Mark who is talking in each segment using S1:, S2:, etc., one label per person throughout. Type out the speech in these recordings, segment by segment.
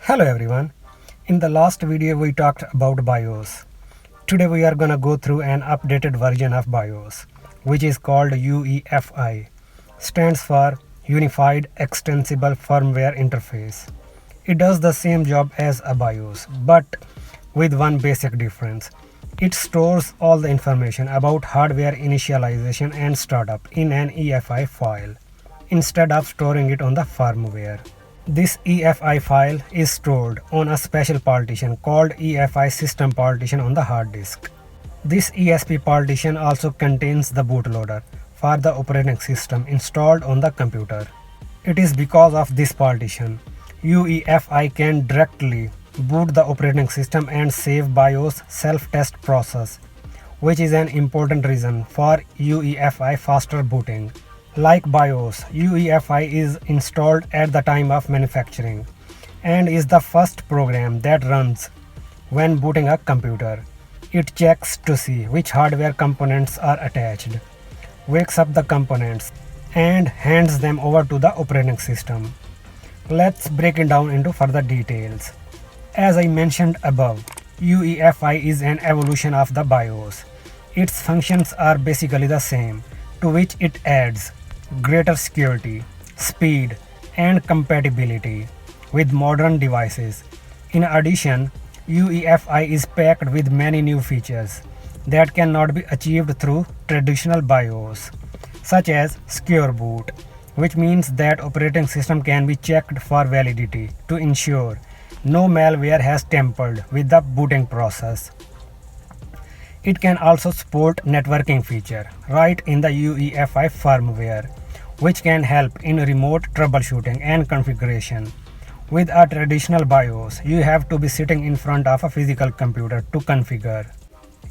S1: Hello everyone. In the last video we talked about BIOS. Today we are gonna go through an updated version of BIOS, which is called Uefi. Stands for Unified Extensible Firmware Interface. It does the same job as a BIOS, but with one basic difference. It stores all the information about hardware initialization and startup in an EFI file, instead of storing it on the firmware. This EFI file is stored on a special partition called EFI system partition on the hard disk. This ESP partition also contains the bootloader for the operating system installed on the computer. It is because of this partition, Uefi can directly boot the operating system and save BIOS self-test process, which is an important reason for Uefi faster booting. Like BIOS, Uefi is installed at the time of manufacturing and is the first program that runs when booting a computer. It checks to see which hardware components are attached, wakes up the components, and hands them over to the operating system. Let's break it down into further details. As I mentioned above, Uefi is an evolution of the BIOS. Its functions are basically the same, to which it adds greater security, speed, and compatibility with modern devices. In addition, Uefi is packed with many new features that cannot be achieved through traditional BIOS, such as secure boot, which means that operating system can be checked for validity to ensure no malware has tampered with the booting process. It can also support networking feature right in the Uefi firmware, which can help in remote troubleshooting and configuration. With a traditional BIOS, you have to be sitting in front of a physical computer to configure.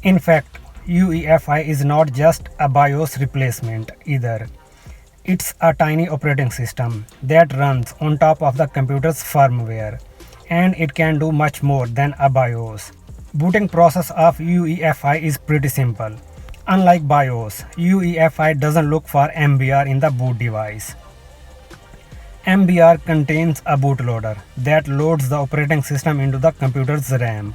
S1: In fact, Uefi is not just a BIOS replacement either. It's a tiny operating system that runs on top of the computer's firmware, and it can do much more than a BIOS. Booting process of Uefi is pretty simple. Unlike BIOS, Uefi doesn't look for MBR in the boot device. MBR contains a bootloader that loads the operating system into the computer's RAM.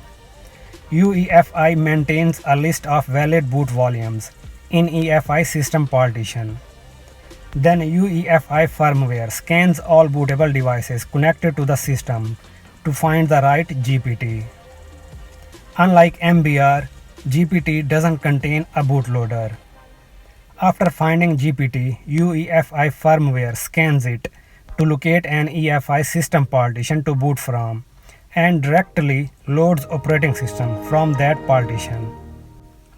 S1: Uefi maintains a list of valid boot volumes in EFI system partition. Then Uefi firmware scans all bootable devices connected to the system to find the right GPT. Unlike MBR, GPT doesn't contain a bootloader. After finding GPT, Uefi firmware scans it to locate an EFI system partition to boot from and directly loads operating system from that partition.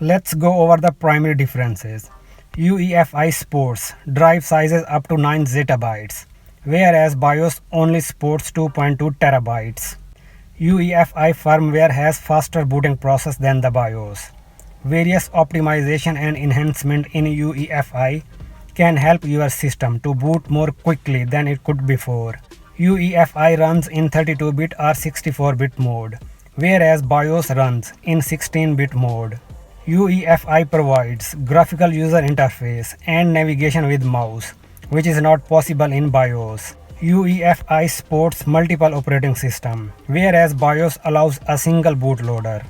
S1: Let's go over the primary differences. Uefi supports drive sizes up to 9 zettabytes, whereas BIOS only supports 2.2 terabytes. Uefi firmware has faster booting process than the BIOS. Various optimization and enhancement in Uefi can help your system to boot more quickly than it could before. Uefi runs in 32-bit or 64-bit mode, whereas BIOS runs in 16-bit mode. Uefi provides graphical user interface and navigation with mouse, which is not possible in BIOS. Uefi supports multiple operating systems, whereas BIOS allows a single bootloader.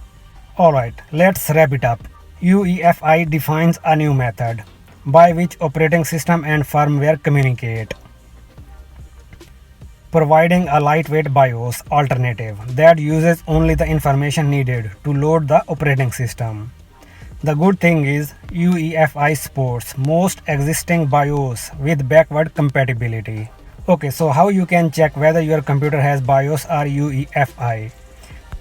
S1: Alright, let's wrap it up. Uefi defines a new method by which operating system and firmware communicate, providing a lightweight BIOS alternative that uses only the information needed to load the operating system. The good thing is Uefi supports most existing BIOS with backward compatibility. Okay, so how you can check whether your computer has BIOS or Uefi?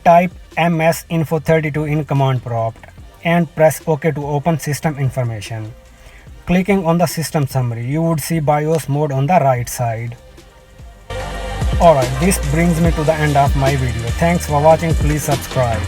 S1: Type msinfo32 in command prompt and press OK to open system information. Clicking on the system summary, you would see BIOS mode on the right side. Alright, this brings me to the end of my video. Thanks for watching. Please subscribe.